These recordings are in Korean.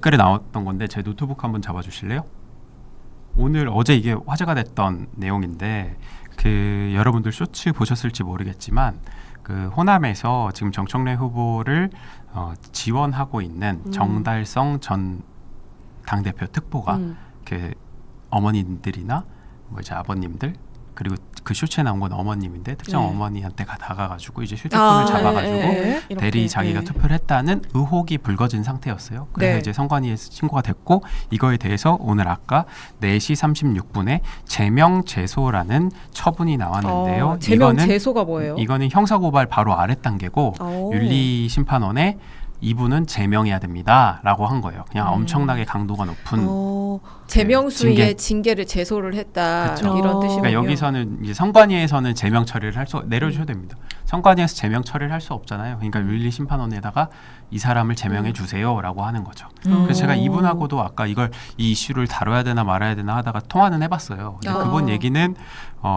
댓글에 나왔던 건데 제 노트북 한번 잡아주실래요? 어제 이게 화제가 됐던 내용인데 여러분들 쇼츠 보셨을지 모르겠지만 호남에서 지금 정청래 후보를 지원하고 있는 정달성 전 당대표 특보가 어머님들이나 이제 아버님들 그리고 그 쇼츠에 나온 건 어머님인데 특정 어머니한테 다가가지고 이제 휴대폰을 잡아가지고 대리 자기가 투표를 했다는 의혹이 불거진 상태였어요. 그래서 이제 선관위에 신고가 됐고 이거에 대해서 오늘 아까 4시 36분에 제명 제소라는 처분이 나왔는데요. 제명 제소가 뭐예요? 이거는 형사고발 바로 아래 단계고 윤리심판원에 이분은 제명해야 됩니다라고 한 거예요. 그냥 엄청나게 강도가 높은 제명수위에 징계를 제소를 했다. 그쵸. 이런 뜻이군요. 그러니까 여기서는 이제 선관위에서는 제명 처리를 내려주셔야 됩니다. 선관위에서 제명 처리를 할 수 없잖아요. 그러니까 윤리심판원에다가 이 사람을 제명해 주세요라고 하는 거죠. 그래서 제가 이분하고도 아까 이 이슈를 다뤄야 되나 말아야 되나 하다가 통화는 해봤어요. 근데 그분 얘기는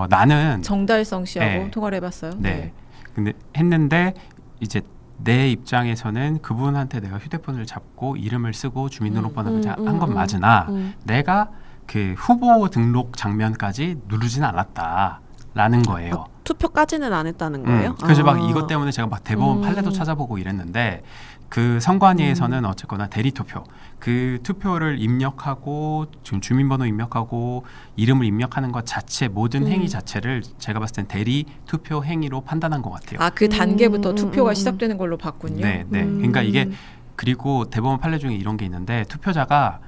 나는 정달성 씨하고 통화를 해봤어요. 네. 근데 했는데 이제 내 입장에서는 그분한테 내가 휴대폰을 잡고 이름을 쓰고 주민등록번호를 한 건 맞으나 내가 그 후보 등록 장면까지 누르지는 않았다라는 거예요. 투표까지는 안 했다는 거예요? 그래서 막 이것 때문에 제가 막 대법원 판례도 찾아보고 이랬는데 그 선관위에서는 어쨌거나 대리투표 그 투표를 입력하고 지금 주민번호 입력하고 이름을 입력하는 것 자체 모든 행위 자체를 제가 봤을 땐 대리투표 행위로 판단한 것 같아요. 그 단계부터 투표가 시작되는 걸로 봤군요. 네. 그러니까 이게 그리고 대법원 판례 중에 이런 게 있는데 투표자가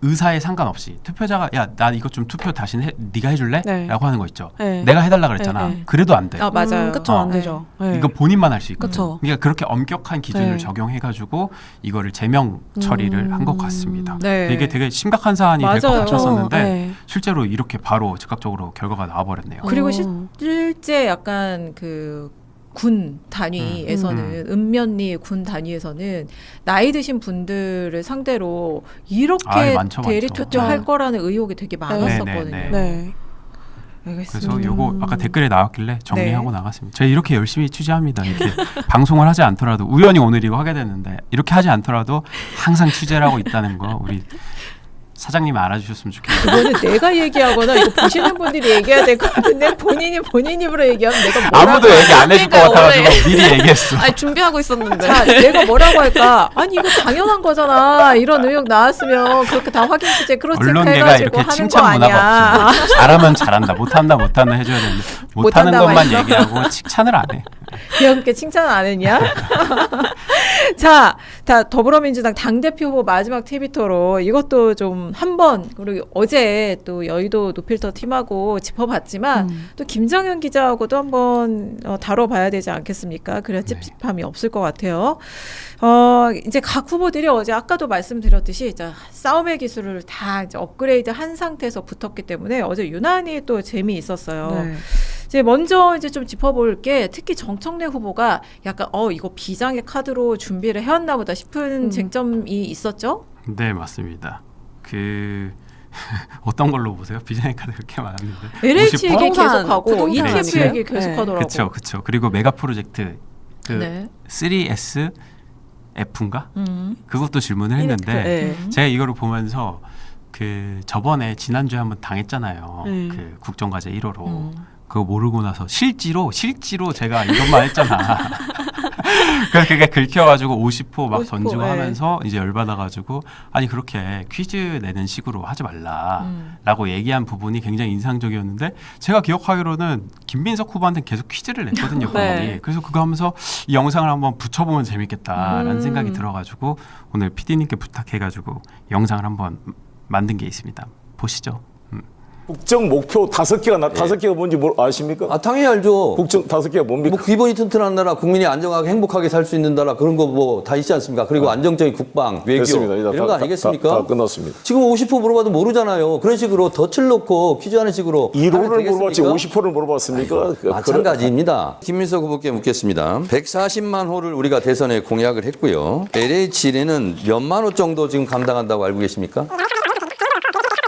의사에 상관없이 투표자가 야 나 이거 좀 투표 다시 네가 해줄래? 라고 하는 거 있죠. 내가 해달라 그랬잖아. 그래도 안 돼. 맞아요. 그쵸, 안 되죠. 이거 본인만 할 수 있거든요. 그쵸. 그러니까 그렇게 엄격한 기준을 적용해가지고 이거를 제명 처리를 한 것 같습니다. 이게 되게 심각한 사안이 될 것 같았었는데 실제로 이렇게 바로 즉각적으로 결과가 나와버렸네요. 그리고 실제 약간 군 단위에서는 읍면리 군 단위에서는 나이 드신 분들을 상대로 이렇게 대리 투표할 거라는 의혹이 되게 많았었거든요. 그래서 요거 아까 댓글에 나왔길래 정리하고 나갔습니다. 제가 이렇게 열심히 취재합니다. 이렇게 방송을 하지 않더라도 우연히 오늘 이거 하게 됐는데 이렇게 하지 않더라도 항상 취재를 하고 있다는 거 우리 사장님이 알아주셨으면 좋겠어요. 그거는 내가 얘기하거나 이거 보시는 분들이 얘기해야 될 것 같은데 본인 입으로 얘기하면 내가 뭐라고 아무도 얘기 안 해줄 것 같아가지고 미리 얘기했어. 준비하고 있었는데. 자, 내가 뭐라고 할까? 아니 이거 당연한 거잖아. 이런 의혹 나왔으면 그렇게 다 확인 취재 크로스 언론계가 체크해가지고 이렇게 하는 거 칭찬 문화가 아니야. 없습니다. 잘하면 잘한다, 못한다 해줘야 되는데 못하는 것만 얘기하고 칭찬을 안 해. 귀엽게 칭찬 안 했냐? 자, 더불어민주당 당대표 후보 마지막 TV토로 이것도 좀 한번 그리고 어제 또 여의도 노필터 팀하고 짚어봤지만 또 김정현 기자하고도 한번 다뤄봐야 되지 않겠습니까? 그래야 찝찝함이 없을 것 같아요. 이제 각 후보들이 어제 아까도 말씀드렸듯이 싸움의 기술을 다 이제 업그레이드 한 상태에서 붙었기 때문에 어제 유난히 또 재미있었어요. 이제 먼저 좀 짚어볼 게 특히 정청래 후보가 약간 이거 비장의 카드로 준비를 해왔나 보다 싶은 쟁점이 있었죠? 네, 맞습니다. 어떤 걸로 보세요? 비장의 카드 그렇게 많았는데 LH 얘기 계속하고 ETF 네. 얘기 계속하더라고. 그렇죠. 그리고 메가 프로젝트 3S F인가? 그것도 질문을 했는데 제가 이거를 보면서 저번에 지난주에 한번 당했잖아요. 국정과제 1호로. 그거 모르고 나서 실지로 제가 이것만 했잖아. 그래서 그게 긁혀가지고 50% 막 던지고 하면서 이제 열받아가지고 아니 그렇게 퀴즈 내는 식으로 하지 말라라고 얘기한 부분이 굉장히 인상적이었는데 제가 기억하기로는 김민석 후보한테 계속 퀴즈를 냈거든요. 그래서 그거 하면서 이 영상을 한번 붙여보면 재밌겠다라는 생각이 들어가지고 오늘 PD님께 부탁해가지고 영상을 한번 만든 게 있습니다. 보시죠. 국정 목표 5개가 뭔지 아십니까? 당연히 알죠. 국정 5개가 뭡니까? 기본이 튼튼한 나라, 국민이 안정하게 행복하게 살 수 있는 나라 그런 거 다 있지 않습니까? 그리고 안정적인 국방, 외교 됐습니다. 이런 거 아니겠습니까? 다 끝났습니다. 지금 50% 물어봐도 모르잖아요. 그런 식으로 덫을 놓고 퀴즈하는 식으로 1호를 물어봤지 50%를 물어봤습니까? 마찬가지입니다. 김민석 후보께 묻겠습니다. 140만 호를 우리가 대선에 공약을 했고요. LH는 몇만 호 정도 지금 감당한다고 알고 계십니까?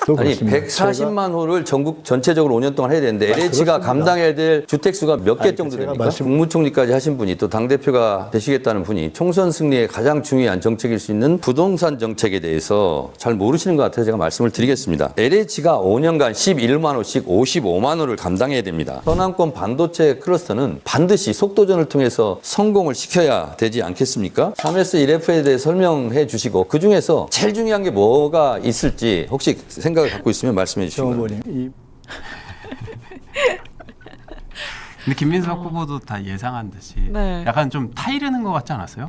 더 아니 그렇습니다. 140만 호를 전국 전체적으로 5년 동안 해야 되는데 LH가 그렇습니다. 감당해야 될 주택 수가 몇 개 아니, 정도 제가 됩니까? 국무총리까지 하신 분이 또 당대표가 되시겠다는 분이 총선 승리에 가장 중요한 정책일 수 있는 부동산 정책에 대해서 잘 모르시는 것 같아서 제가 말씀을 드리겠습니다. LH가 5년간 11만 호씩 55만 호를 감당해야 됩니다. 서남권 반도체 클러스터는 반드시 속도전을 통해서 성공을 시켜야 되지 않겠습니까? 3S1F에 대해 설명해 주시고 그중에서 제일 중요한 게 뭐가 있을지 혹시 생각을 갖고 있으면 말씀해 주시기 바랍니다. 정원님, 근데 김민석 후보도 다 예상한 듯이 네. 약간 좀 타이르는 것 같지 않았어요?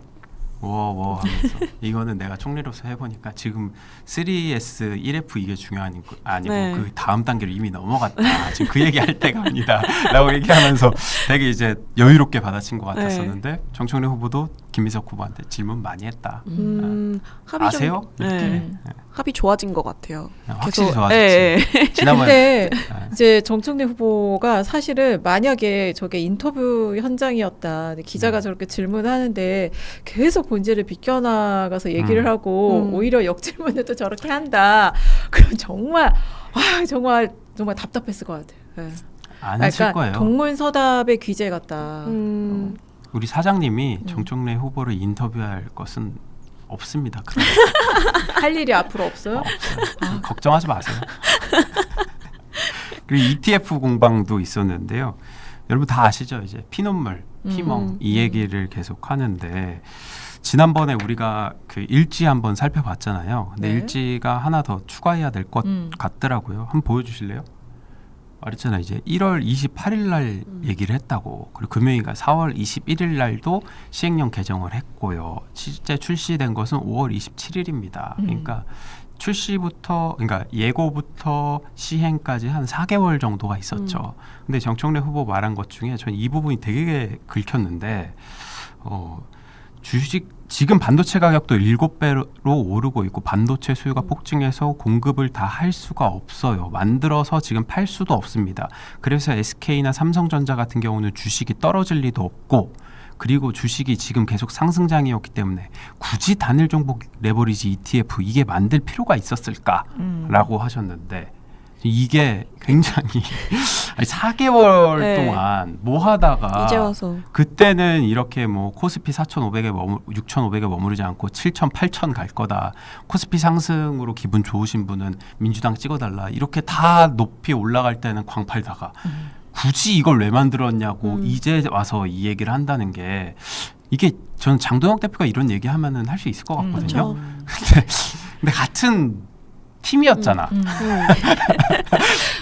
워 하면서 이거는 내가 총리로서 해보니까 지금 3S 1F 이게 중요한 거 아니고 네. 그 다음 단계로 이미 넘어갔다. 지금 그 얘기 할 때가 아니다. 라고 얘기하면서 되게 이제 여유롭게 받아친 것 같았었는데 정청래 후보도 김민석 후보한테 질문 많이 했다. 합의 아세요? 좀, 이렇게. 네. 합이 좋아진 것 같아요. 확실히 계속- 좋아졌지. 예, 예. 지난번에 근데 이제 정청래 후보가 사실은 만약에 저게 인터뷰 현장이었다. 근데 기자가 저렇게 질문하는데 계속 본질을 비껴나가서 얘기를 하고 오히려 역질문을 또 저렇게 한다. 그럼 정말 정말 답답했을 것 같아요. 네. 안 하실 거예요. 동문서답의 귀재 같다. 우리 사장님이 정청래 후보를 인터뷰할 것은 없습니다. 할 일이 앞으로 없어요? 없어요. 걱정하지 마세요. 그리고 ETF 공방도 있었는데요. 여러분 다 아시죠? 이제 피눈물, 피멍 이 얘기를 계속 하는데 지난번에 우리가 그 일지 한번 살펴봤잖아요. 근데 네. 일지가 하나 더 추가해야 될 것 같더라고요. 한번 보여주실래요? 말했잖아요. 이제 1월 28일 날 얘기를 했다고. 그리고 금요일가 4월 21일 날도 시행령 개정을 했고요. 실제 출시된 것은 5월 27일입니다. 그러니까 그러니까 예고부터 시행까지 한 4개월 정도가 있었죠. 근데 정청래 후보 말한 것 중에 저는 이 부분이 되게 긁혔는데 지금 반도체 가격도 7배로 오르고 있고 반도체 수요가 폭증해서 공급을 다 할 수가 없어요. 만들어서 지금 팔 수도 없습니다. 그래서 SK나 삼성전자 같은 경우는 주식이 떨어질 리도 없고 그리고 주식이 지금 계속 상승장이었기 때문에 굳이 단일 종목 레버리지 ETF 이게 만들 필요가 있었을까라고 하셨는데 이게 굉장히 4개월 네. 동안 뭐 하다가 이제 와서 그때는 이렇게 뭐 코스피 4,500에 6,500에 머무르지 않고 7,000, 8,000 갈 거다. 코스피 상승으로 기분 좋으신 분은 민주당 찍어달라. 이렇게 다 높이 올라갈 때는 광팔다가 굳이 이걸 왜 만들었냐고 이제 와서 이 얘기를 한다는 게 이게 저는 장동혁 대표가 이런 얘기하면은 할 수 있을 것 같거든요. 근데 같은 팀이었잖아.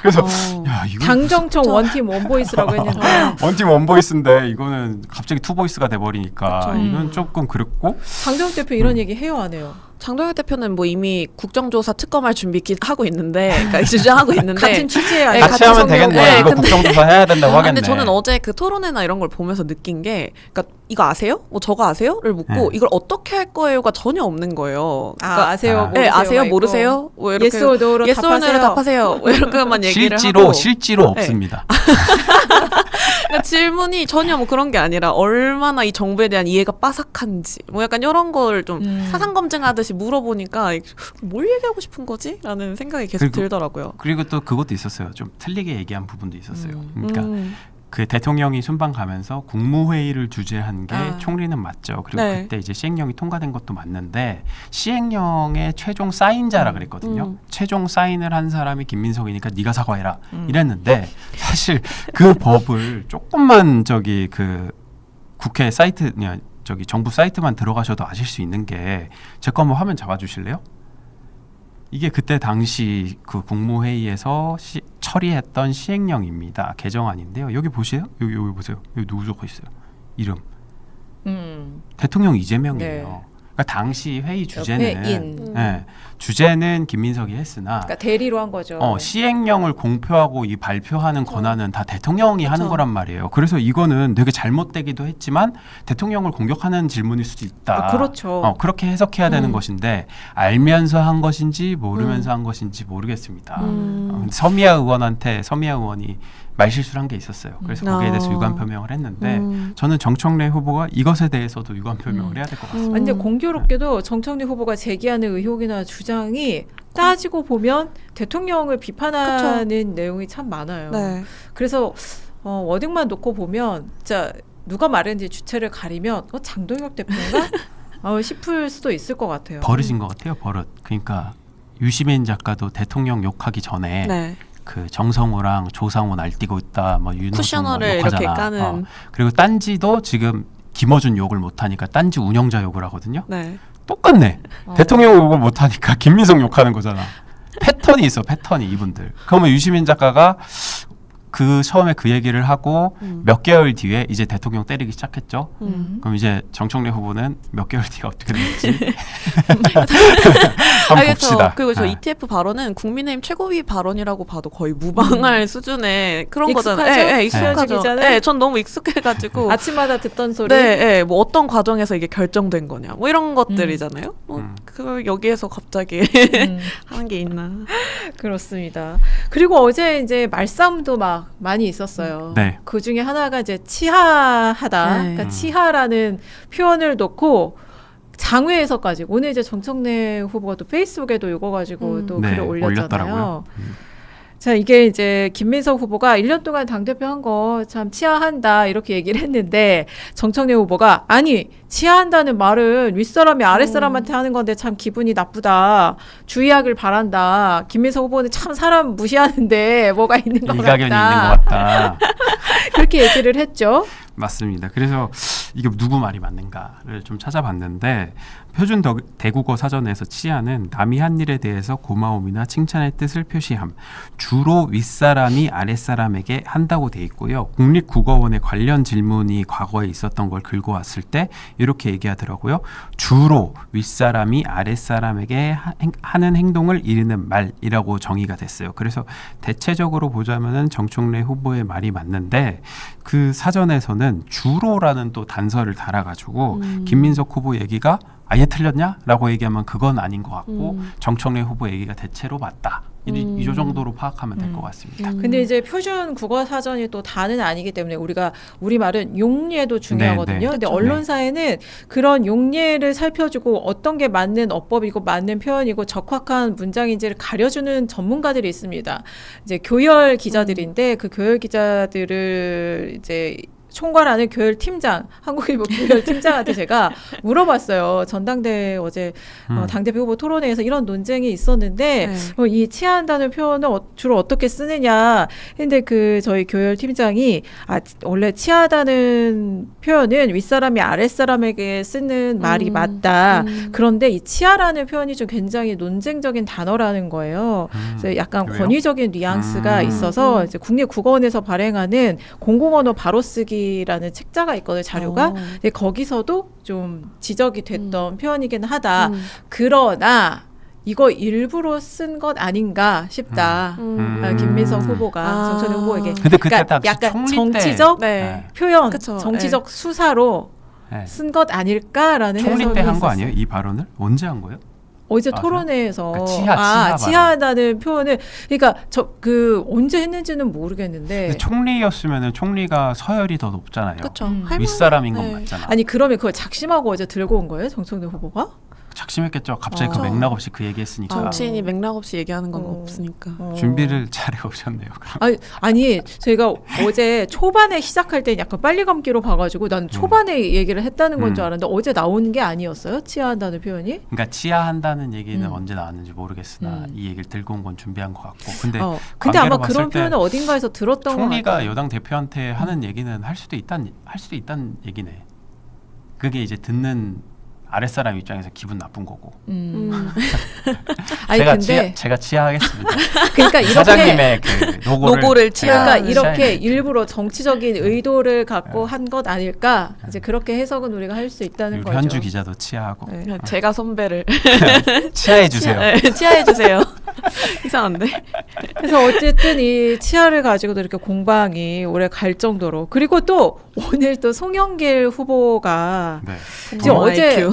그래서 야, 이거 당정청 원팀 원보이스라고 했는데 원팀 원보이스인데 이거는 갑자기 투보이스가 돼버리니까 이건 조금 그렇고 당정 대표 이런 얘기 해요 안 해요? 장동혁 대표는 뭐 이미 국정조사 특검할 준비 하고 있는데, 그러니까 주장하고 있는데 같은 취지에 네, 같이 같은 하면 성격- 되겠네. 네, 이거 근데- 국정조사 해야 된다고 하겠네. 근데 저는 어제 그 토론회나 이런 걸 보면서 느낀 게, 그러니까 이거 아세요? 뭐 저거 아세요?를 묻고 네. 이걸 어떻게 할 거예요가 전혀 없는 거예요. 그러니까 아세요? 아. 모르세요? 네, 아세요? 모르세요? 뭐 이렇게 Yes or no로 yes or no로 답하세요. 뭐 이렇게만 얘기를 하고 실제로 없습니다. 그러니까 질문이 전혀 뭐 그런 게 아니라 얼마나 이 정부에 대한 이해가 빠삭한지 뭐 약간 이런 걸 좀 사상 검증하듯이 물어보니까 뭘 얘기하고 싶은 거지? 라는 생각이 계속 그리고- 들더라고요. 그리고 또 그것도 있었어요. 좀 틀리게 얘기한 부분도 있었어요. 그러니까 음. 그 대통령이 순방 가면서 국무회의를 주재한 게 아. 총리는 맞죠. 그리고 네. 그때 이제 시행령이 통과된 것도 맞는데 시행령의 최종 사인자라 그랬거든요. 최종 사인을 한 사람이 김민석이니까 네가 사과해라 이랬는데 사실 그 법을 조금만 그 국회 사이트 정부 사이트만 들어가셔도 아실 수 있는 게 제 거 한번 화면 잡아주실래요? 이게 그때 당시 그 국무회의에서 처리했던 시행령입니다. 개정안인데요. 여기 보세요. 여기 보세요. 여기 누구 적혀 있어요? 이름. 대통령 이재명이에요. 네. 그러니까 당시 회의 옆에 주제는 인. 주제는 김민석이 했으나 그러니까 대리로 한 거죠. 시행령을 공표하고 이 발표하는 권한은 다 대통령이 하는 거란 말이에요. 그래서 이거는 되게 잘못되기도 했지만 대통령을 공격하는 질문일 수도 있다. 그렇죠. 그렇게 해석해야 되는 것인데 알면서 한 것인지 모르면서 한 것인지 모르겠습니다. 서미아 의원이 말실수를 한 게 있었어요. 그래서 거기에 대해서 유감 표명을 했는데 저는 정청래 후보가 이것에 대해서도 유감 표명을 해야 될 것 같습니다. 근데 공교롭게도 정청래 후보가 제기하는 의혹이나 주장이 따지고 보면 대통령을 비판하는 내용이 참 많아요. 네. 그래서 워딩만 놓고 보면 진짜 누가 말했는지 주체를 가리면 장동혁 대표인가 싶을 수도 있을 것 같아요. 버릇인 것 같아요. 버릇. 그러니까 유시민 작가도 대통령 욕하기 전에 네. 그 정성호랑 조상호 날뛰고 있다, 뭐 윤호중 쿠셔너를 욕하잖아. 이렇게 까는. 그리고 딴지도 지금 김어준 욕을 못하니까 딴지 운영자 욕을 하거든요. 네. 똑같네. 대통령 욕을 못하니까 김민석 욕하는 거잖아. 패턴이 있어, 패턴이 이분들. 그러면 유시민 작가가 그 처음에 그 얘기를 하고 몇 개월 뒤에 이제 대통령 때리기 시작했죠. 그럼 이제 정청래 후보는 몇 개월 뒤에 어떻게 될지 한번 봅시다. 그리고 저 네. ETF 발언은 국민의힘 최고위 발언이라고 봐도 거의 무방할 수준의 그런 거잖아요. 익숙하죠? 네, 익숙하죠. 기자는? 네, 전 너무 익숙해가지고 아침마다 듣던 소리. 네, 네, 뭐 어떤 과정에서 이게 결정된 거냐, 뭐 이런 것들이잖아요. 그걸 여기에서 갑자기 하는 게 있나? 그렇습니다. 그리고 어제 이제 말싸움도 막 많이 있었어요. 네. 그 중에 하나가 이제 치하하다. 네. 그러니까 치하라는 표현을 놓고 장외에서까지 오늘 이제 정청래 후보가 또 페이스북에도 이거 가지고 또 네, 글을 올렸잖아요. 올렸더라고요. 자, 이게 이제 김민석 후보가 1년 동안 당대표 한 거 참 치하한다 이렇게 얘기를 했는데 정청래 후보가 아니 치하한다는 말은 윗사람이 아랫사람한테 하는 건데 참 기분이 나쁘다. 주의하길 바란다. 김민석 후보는 참 사람 무시하는데 뭐가 있는 것 일가견이 있는 같다. 것 같다. 그렇게 얘기를 했죠. 맞습니다. 그래서 이게 누구 말이 맞는가를 좀 찾아봤는데 표준 대국어 사전에서 치하는 남이 한 일에 대해서 고마움이나 칭찬의 뜻을 표시함. 주로 윗사람이 아랫사람에게 한다고 돼 있고요. 국립국어원의 관련 질문이 과거에 있었던 걸 긁어왔을 때 이렇게 얘기하더라고요. 주로 윗사람이 아랫사람에게 하는 행동을 이르는 말이라고 정의가 됐어요. 그래서 대체적으로 보자면은 정청래 후보의 말이 맞는데 그 사전에서는 주로라는 또 단서를 달아가지고 김민석 후보 얘기가 아예 틀렸냐? 라고 얘기하면 그건 아닌 것 같고 정청래 후보 얘기가 대체로 맞다. 이 정도로 파악하면 될 것 같습니다. 근데 이제 표준 국어 사전이 또 다는 아니기 때문에 우리가 우리말은 용례도 중요하거든요. 네, 네. 근데 그렇죠. 언론사에는 그런 용례를 살펴주고 어떤 게 맞는 어법이고 맞는 표현이고 적확한 문장인지를 가려주는 전문가들이 있습니다. 이제 교열 기자들인데 그 교열 기자들을 이제 총괄하는 교열 팀장, 한국일보 교열 팀장한테 제가 물어봤어요. 전당대회 어제 당대표 후보 토론회에서 이런 논쟁이 있었는데 네. 이 치하한다는 표현을 주로 어떻게 쓰느냐 했는데 그 저희 교열 팀장이 원래 치하다는 표현은 윗사람이 아랫사람에게 쓰는 말이 맞다. 그런데 이 치하라는 표현이 좀 굉장히 논쟁적인 단어라는 거예요. 그래서 약간 왜요? 권위적인 뉘앙스가 있어서 이제 국립국어원에서 발행하는 공공언어 바로쓰기라는 책자가 있거든요. 자료가. 근데 거기서도 좀 지적이 됐던 표현이긴 하다. 그러나 이거 일부러 쓴 것 아닌가 싶다. 김민석 후보가 정청래 후보에게. 근데 그때 그러니까 당시 약간 총리 때 정치적 네. 표현, 그쵸. 정치적 수사로 네. 쓴 것 아닐까라는 총리 해석이 때 한 거 있었어요. 아니에요? 이 발언을? 언제 한 거예요? 어제 맞아요? 토론회에서 그러니까 치하 치하다는 표현을 그러니까 그 언제 했는지는 모르겠는데 근데 총리였으면은 총리가 서열이 더 높잖아요. 그렇죠. 윗사람인 건 네. 맞잖아. 아니 그러면 그걸 작심하고 어제 들고 온 거예요, 정청래 후보가? 작심했겠죠. 갑자기 그 그렇죠. 맥락 없이 그 얘기했으니까. 정치인이 맥락 없이 얘기하는 건 어. 없으니까. 준비를 잘해 오셨네요. 그럼. 아니 제가 어제 초반에 시작할 때 약간 빨리 감기로 봐가지고 난 초반에 얘기를 했다는 건 줄 알았는데 어제 나온 게 아니었어요? 치하한다는 표현이? 그러니까 치하한다는 얘기는 언제 나왔는지 모르겠으나 이 얘기를 들고 온 건 준비한 것 같고. 근데 아마 관계로 그런 봤을 때 표현을 어딘가에서 들었던 것 총리가 같아요. 여당 대표한테 하는 얘기는 할 수도 있다는 얘기네. 그게 이제 듣는 아랫사람 입장에서 기분 나쁜 거고. 아니 근데 제가 치하하겠습니다. 그러니까 이렇게 사장님의 그 노고를 그러니까 치하- 이렇게 일부러 정치적인 의도를 갖고 한 것 아닐까? 이제 그렇게 해석은 우리가 할 수 있다는 거죠. 현주 기자도 치하하고 네. 제가 선배를 치하해 주세요. 치하해 주세요. 이상한데. 그래서 어쨌든 이 치아를 가지고도 이렇게 공방이 오래 갈 정도로 그리고 또 오늘 또 송영길 후보가 네. 이제 IQ.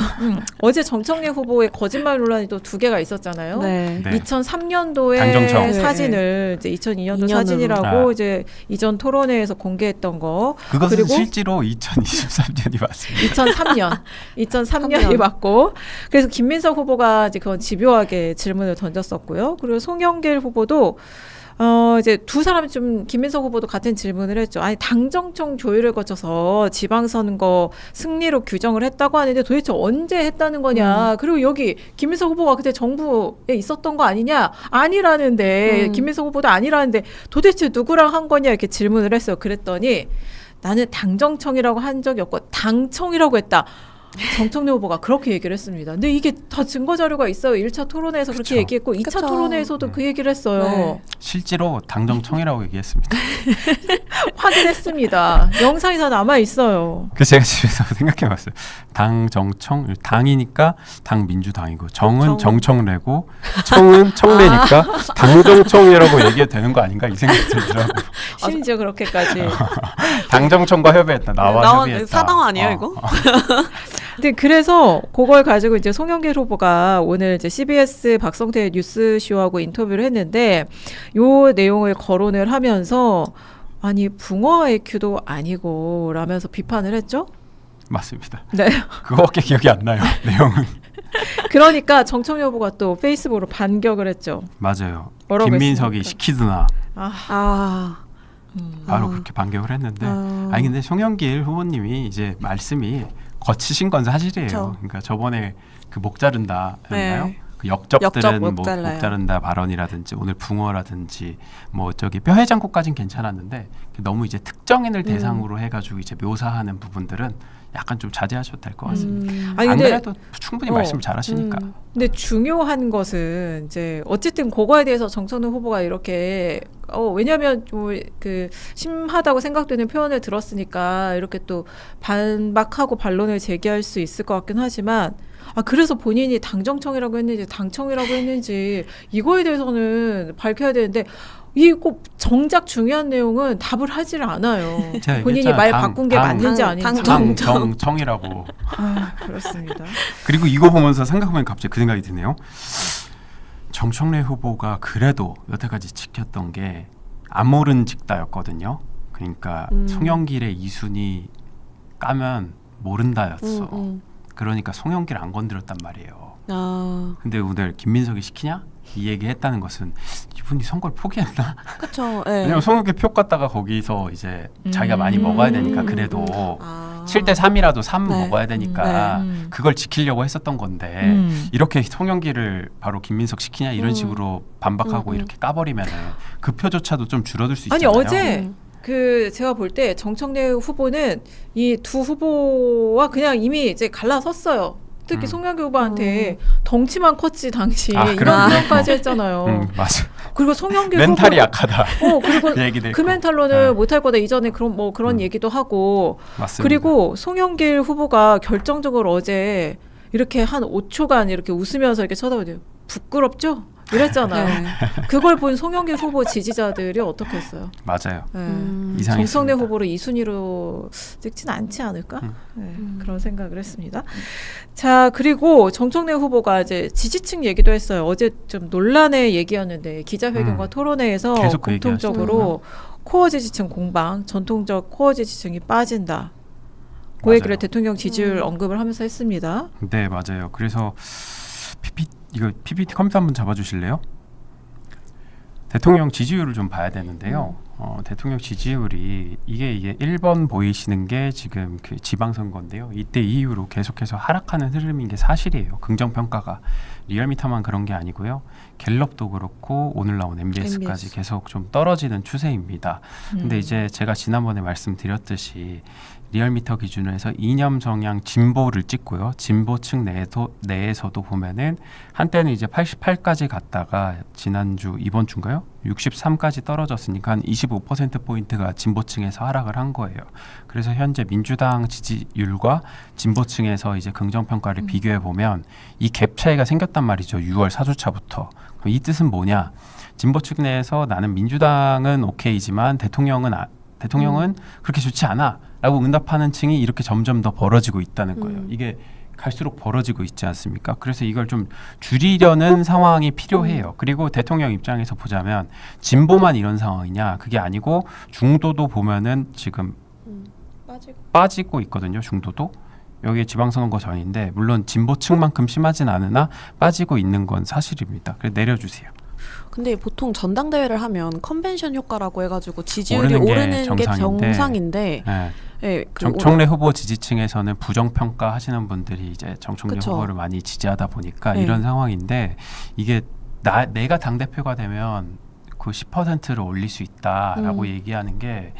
어제 정청래 후보의 거짓말 논란이 또 2개가 있었잖아요. 네. 네. 2003년도의 당정청. 사진을 이제 2002년도 2년으로. 사진이라고 이제 이전 토론회에서 공개했던 거. 그것은 그리고 실제로 2023년이 맞습니다. 2003년이 맞고 그래서 김민석 후보가 이제 그건 집요하게 질문을 던졌었고요. 그리고 송영길 후보도 이제 두 사람이 좀 김민석 후보도 같은 질문을 했죠. 아니 당정청 조율을 거쳐서 지방선거 승리로 규정을 했다고 하는데 도대체 언제 했다는 거냐. 그리고 여기 김민석 후보가 그때 정부에 있었던 거 아니냐. 아니라는데 김민석 후보도 아니라는데 도대체 누구랑 한 거냐 이렇게 질문을 했어요. 그랬더니 나는 당정청이라고 한 적이 없고 당청이라고 했다. 정청래 후보가 그렇게 얘기를 했습니다. 근데 이게 다 증거 자료가 있어요. 1차 토론회에서 그렇게 그쵸. 얘기했고 2차 그쵸. 토론회에서도 그 얘기를 했어요. 네. 실제로 당정청이라고 얘기했습니다. 확인했습니다. 영상이 다 남아 있어요. 그래서 제가 집에서 생각해봤어요. 당정청, 당이니까 당민주당이고 정은 정청래고 청은 청래니까 당정청이라고 얘기해도 되는 거 아닌가 이 생각이 들더라고요. 심지어 그렇게까지. 당정청과 협의했다. 나와 협의했다. 사당 아니에요 이거? 근데 그래서 그걸 가지고 이제 송영길 후보가 오늘 이제 CBS 박성태 뉴스쇼하고 인터뷰를 했는데 요 내용을 거론을 하면서 아니 붕어 IQ도 아니고 라면서 비판을 했죠. 맞습니다. 네. 그거밖에 기억이 안 나요. 내용은. 그러니까 정청래 후보가 또 페이스북으로 반격을 했죠. 맞아요. 뭐라고 김민석이 했습니까? 시키드나 바로 아. 그렇게 반격을 했는데 아니 근데 송영길 후보님이 이제 말씀이 거치신 건 사실이에요. 그쵸. 그러니까 저번에 그 목 자른다였나요? 네. 그 역접들은 목 목 잘라요. 자른다 발언이라든지 오늘 붕어라든지 뭐 저기 뼈해장국까지는 괜찮았는데 너무 이제 특정인을 대상으로 해가지고 이제 묘사하는 부분들은 약간 좀 자제하셔도 될 것 같습니다. 아니 안 근데 그래도 충분히 말씀을 잘하시니까. 근데 중요한 것은 이제 어쨌든 그거에 대해서 정청래 후보가 이렇게 왜냐하면 그 심하다고 생각되는 표현을 들었으니까 이렇게 또 반박하고 반론을 제기할 수 있을 것 같긴 하지만 그래서 본인이 당정청이라고 했는지 당청이라고 했는지 이거에 대해서는 밝혀야 되는데 이거 정작 중요한 내용은 답을 하지를 않아요. 제가 본인이 얘기했잖아요. 말 바꾼 게 맞는지 아닌지. 당정청이라고. 그렇습니다. 그리고 이거 보면서 생각하면 갑자기 그 생각이 드네요. 정청래 후보가 그래도 여태까지 지켰던 게 안 모른 직다였거든요. 그러니까 송영길의 2순위 까면 모른다였어. 그러니까 송영길 안 건드렸단 말이에요. 근데 오늘 김민석이 시키냐? 이 얘기했다는 것은 이분이 선거를 포기했나? 그렇죠. 왜냐면 송영길 표 깠다가 거기서 이제 자기가 많이 먹어야 되니까 그래도 7대 3이라도 3 네. 먹어야 되니까 네. 그걸 지키려고 했었던 건데 이렇게 송영길을 바로 김민석 시키냐 이런 식으로 반박하고 이렇게 까버리면 그 표조차도 좀 줄어들 수 아니 있잖아요. 어제 그 제가 볼 때 정청래 후보는 이 두 후보와 그냥 이미 이제 갈라섰어요. 특히 송영길 후보한테 덩치만 컸지 당시 이런 그럼요. 표현까지 했잖아요. 맞아. 그리고 송영길 멘탈이 후보 약하다. 그리고 그 얘기도 그 있고. 멘탈로는 네. 못할 거다 이전에 그런 얘기도 하고 맞습니다. 그리고 송영길 후보가 결정적으로 어제 이렇게 한 5초간 이렇게 웃으면서 이렇게 쳐다보네요. 부끄럽죠? 이랬잖아요. 네. 그걸 본 송영길 후보 지지자들이 어떻게 했어요? 맞아요. 네. 이상했습니다. 정청래 후보를 2순위로 찍지는 않지 않을까? 네, 그런 생각을 했습니다. 자, 그리고 정청래 후보가 이제 지지층 얘기도 했어요. 어제 좀 논란의 얘기였는데 기자회견과 토론회에서 계속 그 공통적으로 코어 지지층 공방, 전통적 코어 지지층이 빠진다. 그 맞아요. 얘기를 대통령 지지율 언급을 하면서 했습니다. 네, 맞아요. 그래서 PPT 컴퓨터 한번 잡아주실래요? 대통령 지지율을 좀 봐야 되는데요. 대통령 지지율이 이게 1번 보이시는 게 지금 그 지방선거인데요. 이때 이후로 계속해서 하락하는 흐름인 게 사실이에요. 긍정평가가 리얼미터만 그런 게 아니고요. 갤럽도 그렇고 오늘 나온 MBS까지 계속 좀 떨어지는 추세입니다. 근데 이제 제가 지난번에 말씀드렸듯이 리얼미터 기준으로 해서 이념 성향 진보를 찍고요. 진보층 내에서도 보면은 한때는 이제 88까지 갔다가 지난주 이번 주인가요? 63까지 떨어졌으니까 한 25%포인트가 진보층에서 하락을 한 거예요. 그래서 현재 민주당 지지율과 진보층에서 이제 긍정평가를 비교해 보면 이 갭 차이가 생겼단 말이죠. 6월 4주차부터. 이 뜻은 뭐냐? 진보층 내에서 나는 민주당은 오케이지만 대통령은 그렇게 좋지 않아 라고 응답하는 층이 이렇게 점점 더 벌어지고 있다는 거예요. 이게 갈수록 벌어지고 있지 않습니까? 그래서 이걸 좀 줄이려는 상황이 필요해요. 그리고 대통령 입장에서 보자면 진보만 이런 상황이냐? 그게 아니고 중도도 보면은 지금 빠지고 있거든요. 중도도. 여기 지방선거 전인데 물론 진보층만큼 심하진 않으나 빠지고 있는 건 사실입니다. 그래서 내려주세요. 근데 보통 전당대회를 하면 컨벤션 효과라고 해가지고 지지율이 오르는 오르는 게 정상인데 네. 네, 정청래 후보 지지층에서는 부정평가 하시는 분들이 이제 정청래 그쵸. 후보를 많이 지지하다 보니까 네. 이런 상황인데 이게 내가 당대표가 되면 그 10%를 올릴 수 있다라고 얘기하는 게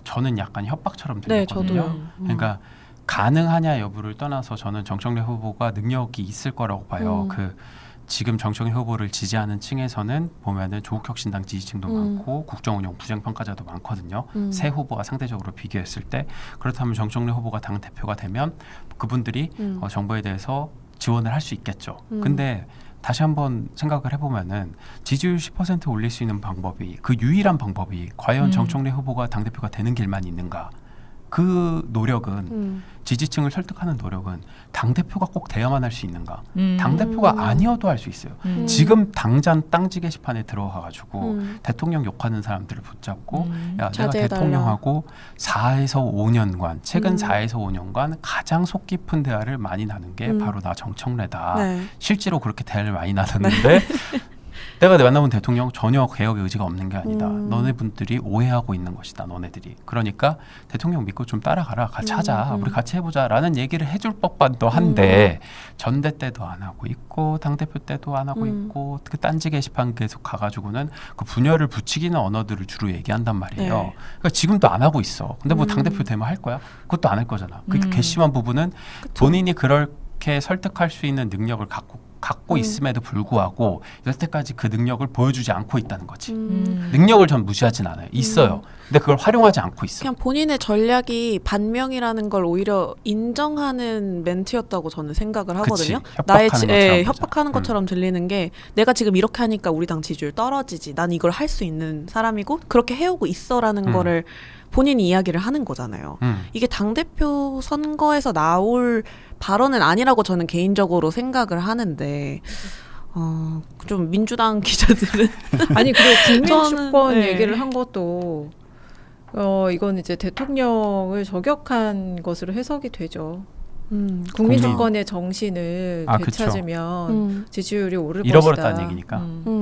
저는 약간 협박처럼 네, 들렸거든요. 저도요. 그러니까 가능하냐 여부를 떠나서 저는 정청래 후보가 능력이 있을 거라고 봐요. 지금 정청래 후보를 지지하는 층에서는 보면은 조국혁신당 지지층도 많고 국정운영 부정평가자도 많거든요. 새 후보와 상대적으로 비교했을 때 그렇다면 정청래 후보가 당 대표가 되면 그분들이 정부에 대해서 지원을 할 수 있겠죠. 근데 다시 한번 생각을 해보면은 지지율 10% 올릴 수 있는 방법이 그 유일한 방법이 과연 정청래 후보가 당 대표가 되는 길만 있는가? 그 노력은 지지층을 설득하는 노력은 당 대표가 꼭 돼야만 할 수 있는가? 당 대표가 아니어도 할 수 있어요. 지금 당장 땅지 게시판에 들어가가지고 대통령 욕하는 사람들을 붙잡고 야 내가 자제해달라. 대통령하고 4에서 5년간 최근 4에서 5년간 가장 속 깊은 대화를 많이 나눈 게 바로 나 정청래다. 네. 실제로 그렇게 대화를 많이 나눴는데 내가 만나본 대통령 전혀 개혁의 의지가 없는 게 아니다. 너네분들이 오해하고 있는 것이다. 너네들이. 그러니까 대통령 믿고 좀 따라가라. 같이 하자. 우리 같이 해보자라는 얘기를 해줄 법반도 한데 전대 때도 안 하고 있고 당대표 때도 안 하고 있고 그 딴지 게시판 계속 가가지고는 그 분열을 부추기는 언어들을 주로 얘기한단 말이에요. 네. 그러니까 지금도 안 하고 있어. 근데 뭐 당대표 되면 할 거야? 그것도 안 할 거잖아. 그러니까 괘씸한 부분은 본인이 그렇게 설득할 수 있는 능력을 갖고 있음에도 불구하고 여태까지 그 능력을 보여주지 않고 있다는 거지. 능력을 전 무시하진 않아요. 있어요. 근데 그걸 활용하지 않고 있어. 그냥 본인의 전략이 반명이라는 걸 오히려 인정하는 멘트였다고 저는 생각을 하거든요. 그치. 협박하는 것처럼 협박하는 것처럼 들리는 게 내가 지금 이렇게 하니까 우리 당 지지율 떨어지지. 난 이걸 할 수 있는 사람이고 그렇게 해오고 있어라는 거를 본인이 이야기를 하는 거잖아요. 이게 당대표 선거에서 나올 발언은 아니라고 저는 개인적으로 생각을 하는데 좀 민주당 기자들은 아니 그리고 국민주권 저는, 네. 얘기를 한 것도 이건 이제 대통령을 저격한 것으로 해석이 되죠. 국민주권의 정신을 되찾으면 지지율이 오를 잃어버렸다는 것이다. 얘기니까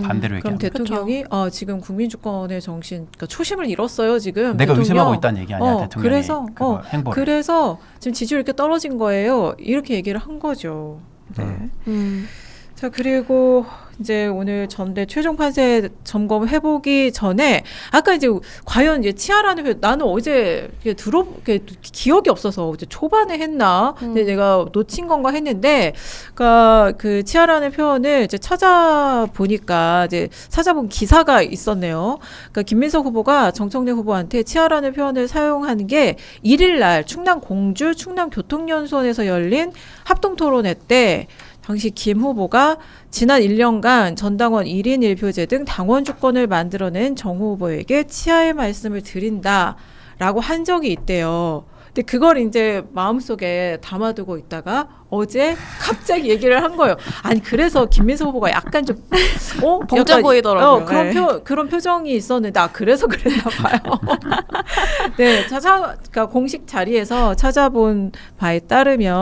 반대로 그럼 얘기하면 대통령이 지금 국민주권의 정신, 그러니까 초심을 잃었어요 지금. 내가 대통령. 의심하고 있다는 얘기 아니야 대통령이. 그래서 행보를. 그래서 지금 지지율 이렇게 떨어진 거예요. 이렇게 얘기를 한 거죠. 네. 자 그리고 이제 오늘 전대 최종 판세 점검 해보기 전에 아까 이제 과연 이제 치아라는 표현 나는 어제 기억이 없어서 어제 초반에 했나 근데 내가 놓친 건가 했는데 그러니까 그 치아라는 표현을 이제 찾아보니까 이제 찾아본 기사가 있었네요. 그러니까 김민석 후보가 정청래 후보한테 치아라는 표현을 사용하는 게 1일 날 충남 공주 충남교통연수원에서 열린 합동토론회 때 당시 김 후보가 지난 1년간 전당원 1인 1표제 등 당원 주권을 만들어낸 정 후보에게 치아의 말씀을 드린다라고 한 적이 있대요. 근데 그걸 이제 마음속에 담아두고 있다가 어제 갑자기 얘기를 한 거예요. 아니 그래서 김민석 후보가 약간 좀 벙쪄 약간, 보이더라고요. 그런 표정이 있었는데 그래서 그랬나 봐요. 네, 그러니까 공식 자리에서 찾아본 바에 따르면